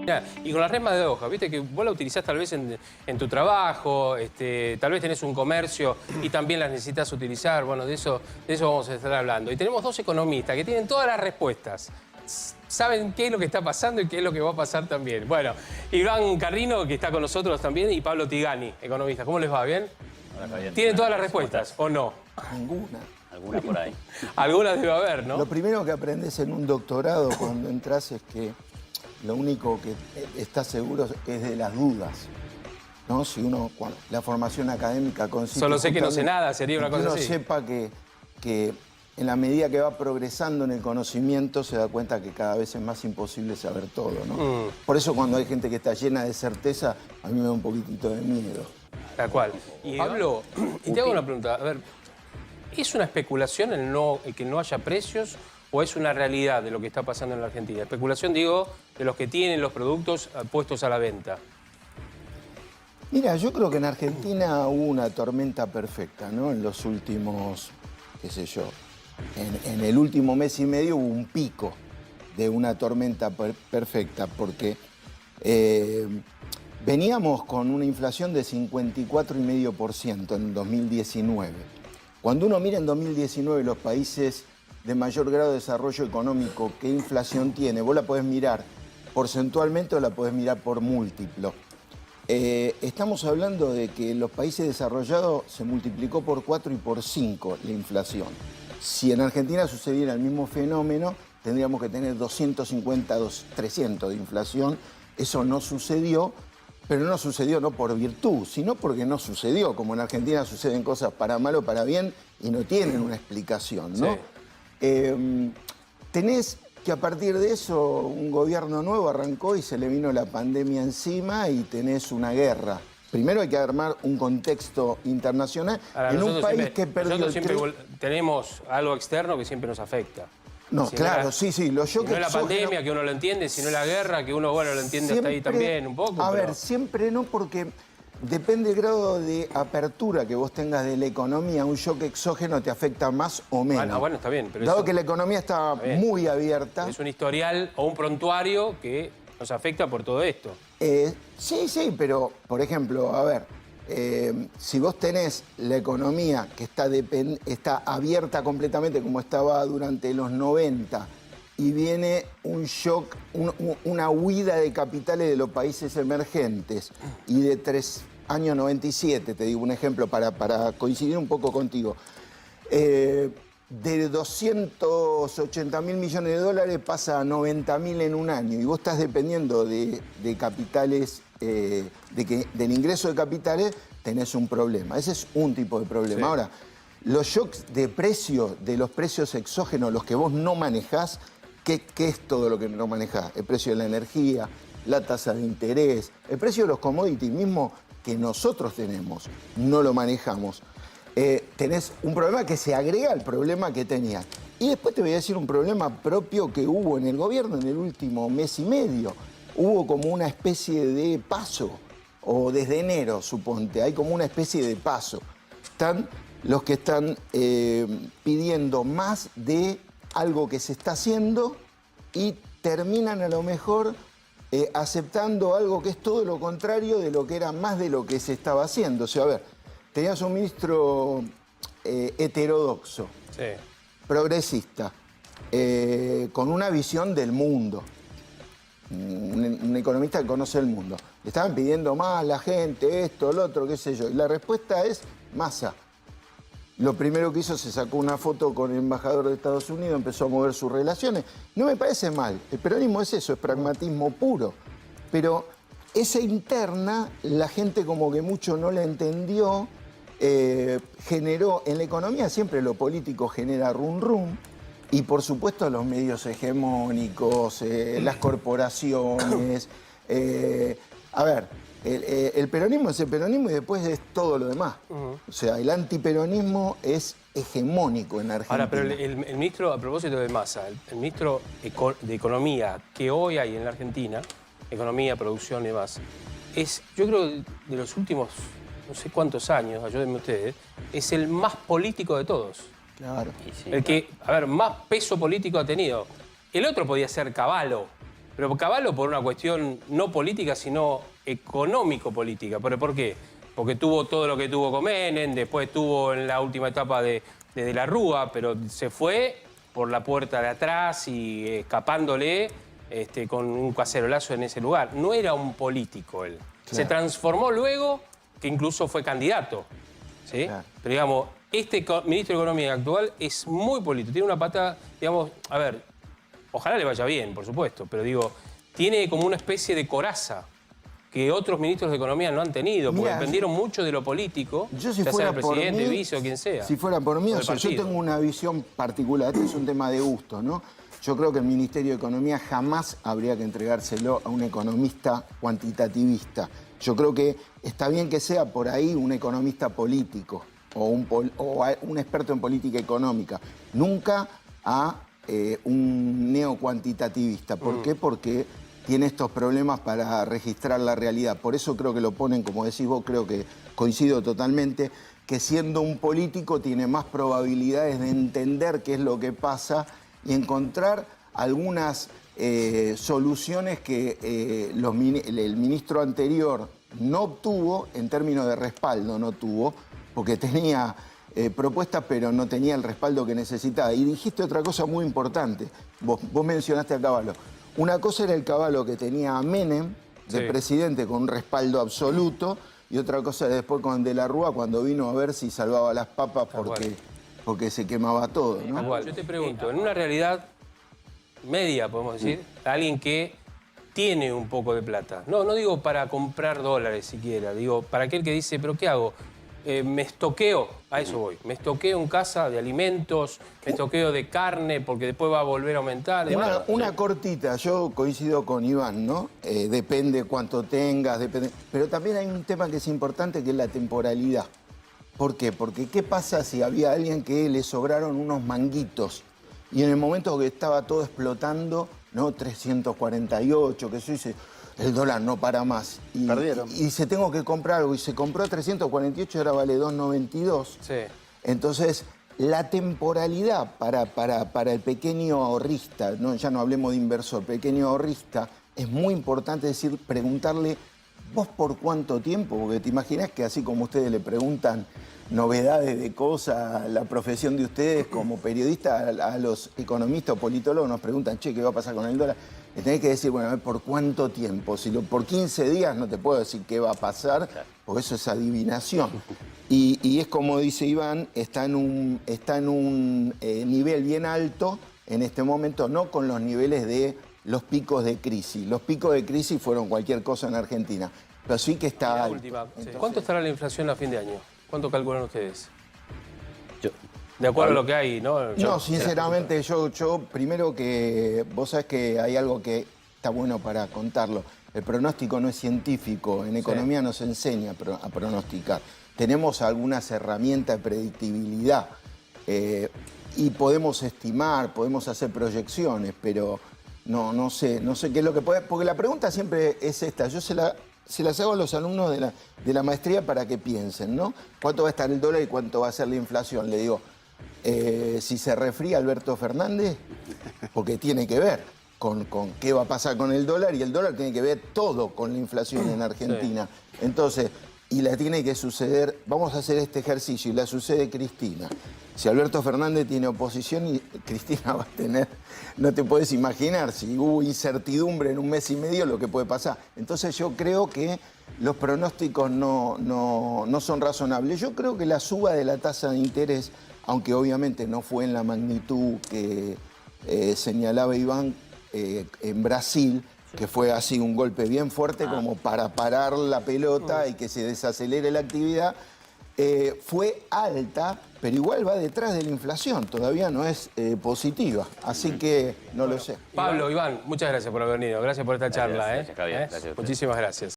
Mirá, y con la resma de hoja, viste que vos la utilizás tal vez en tu trabajo, tal vez tenés un comercio y también las necesitas utilizar. Bueno, de eso vamos a estar hablando. Y tenemos dos economistas que tienen todas las respuestas. Saben qué es lo que está pasando y qué es lo que va a pasar también. Bueno, Iván Carrino, que está con nosotros también, y Pablo Tigani, economista. ¿Cómo les va? ¿Bien? Hola, Fabián. ¿Tienen todas las respuestas o no? Ninguna. Alguna por ahí. Algunas debe haber, ¿no? Lo primero que aprendes en un doctorado cuando entras es que lo único que estás seguro es de las dudas, ¿no? Si uno, la formación académica consiste... Solo sé que no sé nada, sería una cosa uno así. sepa que en la medida que va progresando en el conocimiento se da cuenta que cada vez es más imposible saber todo, ¿no? Por eso cuando hay gente que está llena de certeza, a mí me da un poquitito de miedo. Tal cual. Y Pablo, y te hago una pregunta. A ver, ¿es una especulación el que no haya precios o es una realidad de lo que está pasando en la Argentina? Especulación, digo, de los que tienen los productos puestos a la venta. Mira, yo creo que en Argentina hubo una tormenta perfecta, ¿no? En los últimos, qué sé yo, en el último mes y medio hubo un pico de una tormenta perfecta, porque veníamos con una inflación de 54,5% en 2019. Cuando uno mira en 2019 los países de mayor grado de desarrollo económico, ¿qué inflación tiene? Vos la podés mirar porcentualmente o la podés mirar por múltiplo. Estamos hablando de que en los países desarrollados se multiplicó por 4 y por 5 la inflación. Si en Argentina sucediera el mismo fenómeno, tendríamos que tener 250, 300 de inflación. Eso no sucedió, pero no sucedió no por virtud, sino porque no sucedió. Como en Argentina suceden cosas para mal o para bien y no tienen una explicación, ¿no? Sí. Tenés que a partir de eso un gobierno nuevo arrancó y se le vino la pandemia encima y tenés una guerra. Primero hay que armar un contexto internacional en un país que perdió nosotros siempre tenemos algo externo que siempre nos afecta. No, si claro, no sí. Los shocks no es la pandemia, que uno lo entiende, sino la guerra, que uno, bueno, lo entiende siempre, hasta ahí también un poco. A ver, siempre no, porque depende del grado de apertura que vos tengas de la economía. Un shock exógeno te afecta más o menos. Bueno, está bien. Pero dado que la economía está muy abierta. Es un historial o un prontuario que nos afecta por todo esto. Sí, pero, por ejemplo, a ver, si vos tenés la economía que está abierta completamente como estaba durante los 90 y viene un shock, una huida de capitales de los países emergentes y de años 97, te digo un ejemplo para coincidir un poco contigo, de 280.000 millones de dólares pasa a 90.000 en un año y vos estás dependiendo de capitales, del ingreso de capitales, tenés un problema. Ese es un tipo de problema. Sí. Ahora, los shocks de precio, de los precios exógenos, los que vos no manejás, ¿qué es todo lo que no manejás? El precio de la energía, la tasa de interés, el precio de los commodities mismo que nosotros tenemos, no lo manejamos. Tenés un problema que se agrega al problema que tenías. Y después te voy a decir un problema propio que hubo en el gobierno en el último mes y medio. Hubo como una especie de paso, o desde enero, suponte, hay como una especie de paso. Están los que están pidiendo más de algo que se está haciendo y terminan a lo mejor aceptando algo que es todo lo contrario de lo que era más de lo que se estaba haciendo. O sea, a ver, tenías un ministro heterodoxo, sí, progresista, con una visión del mundo, un economista que conoce el mundo. Le estaban pidiendo más a la gente, esto, lo otro, qué sé yo. Y la respuesta es Massa. Lo primero que hizo, se sacó una foto con el embajador de Estados Unidos, empezó a mover sus relaciones. No me parece mal. El peronismo es eso, es pragmatismo puro. Pero esa interna, la gente como que mucho no la entendió. Generó, en la economía siempre lo político genera rum. Y por supuesto los medios hegemónicos, las corporaciones. A ver, el peronismo es el peronismo y después es todo lo demás. O sea, el antiperonismo es hegemónico en Argentina. Ahora, pero el ministro, a propósito de Massa, el ministro de Economía que hoy hay en la Argentina, Economía, Producción y demás, es, yo creo, de los últimos no sé cuántos años, ayúdenme ustedes, es el más político de todos. Claro. Sí, el que, a ver, más peso político ha tenido. El otro podía ser Cavallo, Pero Cavallo por una cuestión no política, sino económico-política. ¿Pero por qué? Porque tuvo todo lo que tuvo con Menem, después tuvo en la última etapa de la Rúa, pero se fue por la puerta de atrás y escapándole con un cacerolazo en ese lugar. No era un político él. Claro. Se transformó luego, que incluso fue candidato. ¿Sí? Claro. Pero digamos, este ministro de Economía actual es muy político. Tiene una pata, digamos, a ver, ojalá le vaya bien, por supuesto, pero digo, tiene como una especie de coraza que otros ministros de Economía no han tenido, porque dependieron mucho de lo político, yo si fuera sea el presidente, vice o quien sea. Si fuera por mí, o sea, yo tengo una visión particular, este es un tema de gusto, ¿no? Yo creo que el Ministerio de Economía jamás habría que entregárselo a un economista cuantitativista. Yo creo que está bien que sea por ahí un economista político o un experto en política económica, nunca a un neocuantitativista. ¿Por qué? Porque tiene estos problemas para registrar la realidad. Por eso creo que lo ponen, como decís vos, creo que coincido totalmente, que siendo un político tiene más probabilidades de entender qué es lo que pasa y encontrar algunas soluciones que el ministro anterior no obtuvo, en términos de respaldo no tuvo, porque tenía propuestas pero no tenía el respaldo que necesitaba. Y dijiste otra cosa muy importante, vos mencionaste a Cavallo. Una cosa era el Cavallo que tenía a Menem de presidente con un respaldo absoluto, y otra cosa después con De la Rúa cuando vino a ver si salvaba las papas porque se quemaba todo, ¿no? Yo te pregunto, en una realidad media, podemos decir, alguien que tiene un poco de plata, no digo para comprar dólares siquiera, digo para aquel que dice, ¿pero qué hago? Me estoqueo, a eso voy, me estoqueo en casa de alimentos, me estoqueo de carne porque después va a volver a aumentar. Una cortita, yo coincido con Iván, ¿no? Depende cuánto tengas, depende. Pero también hay un tema que es importante, que es la temporalidad. ¿Por qué? Porque ¿qué pasa si había alguien que le sobraron unos manguitos y en el momento que estaba todo explotando, ¿no? 348, que eso dice, el dólar no para más. Perdieron. Y se tengo que comprar algo. Y se compró a 348 y ahora vale 2.92. Sí. Entonces, la temporalidad para el pequeño ahorrista, ¿no? Ya no hablemos de inversor, pequeño ahorrista, es muy importante decir, preguntarle, ¿vos por cuánto tiempo? Porque te imaginas que así como ustedes le preguntan novedades de cosas, la profesión de ustedes como periodistas, a los economistas o politólogos nos preguntan, che, ¿qué va a pasar con el dólar? Le tenés que decir, bueno, a ver, ¿por cuánto tiempo? Si por 15 días no te puedo decir qué va a pasar, porque eso es adivinación. Y es como dice Iván, está en un nivel bien alto en este momento, no con los niveles de los picos de crisis. Los picos de crisis fueron cualquier cosa en Argentina, pero sí que está alto. Entonces, ¿cuánto estará la inflación a fin de año? ¿Cuánto calculan ustedes? De acuerdo a lo que hay, ¿no? No, sinceramente, yo primero que vos sabés que hay algo que está bueno para contarlo. El pronóstico no es científico, en economía nos enseña a pronosticar. Tenemos algunas herramientas de predictibilidad y podemos estimar, podemos hacer proyecciones, pero no sé qué es lo que puede... Porque la pregunta siempre es esta, yo se las hago a los alumnos de la maestría para que piensen, ¿no? ¿Cuánto va a estar el dólar y cuánto va a ser la inflación? Le digo, si se refría Alberto Fernández, porque tiene que ver con qué va a pasar con el dólar, y el dólar tiene que ver todo con la inflación en Argentina. Entonces, y la tiene que suceder, vamos a hacer este ejercicio, y la sucede Cristina. Si Alberto Fernández tiene oposición, y Cristina va a tener, no te puedes imaginar, si hubo incertidumbre en un mes y medio, lo que puede pasar. Entonces yo creo que los pronósticos no son razonables. Yo creo que la suba de la tasa de interés, aunque obviamente no fue en la magnitud que señalaba Iván en Brasil, que fue así un golpe bien fuerte como para parar la pelota y que se desacelere la actividad, fue alta, pero igual va detrás de la inflación, todavía no es positiva, así que no lo sé. Pablo, Iván, muchas gracias por haber venido, gracias por esta charla. Gracias, Javier. Gracias a ustedes. Muchísimas gracias.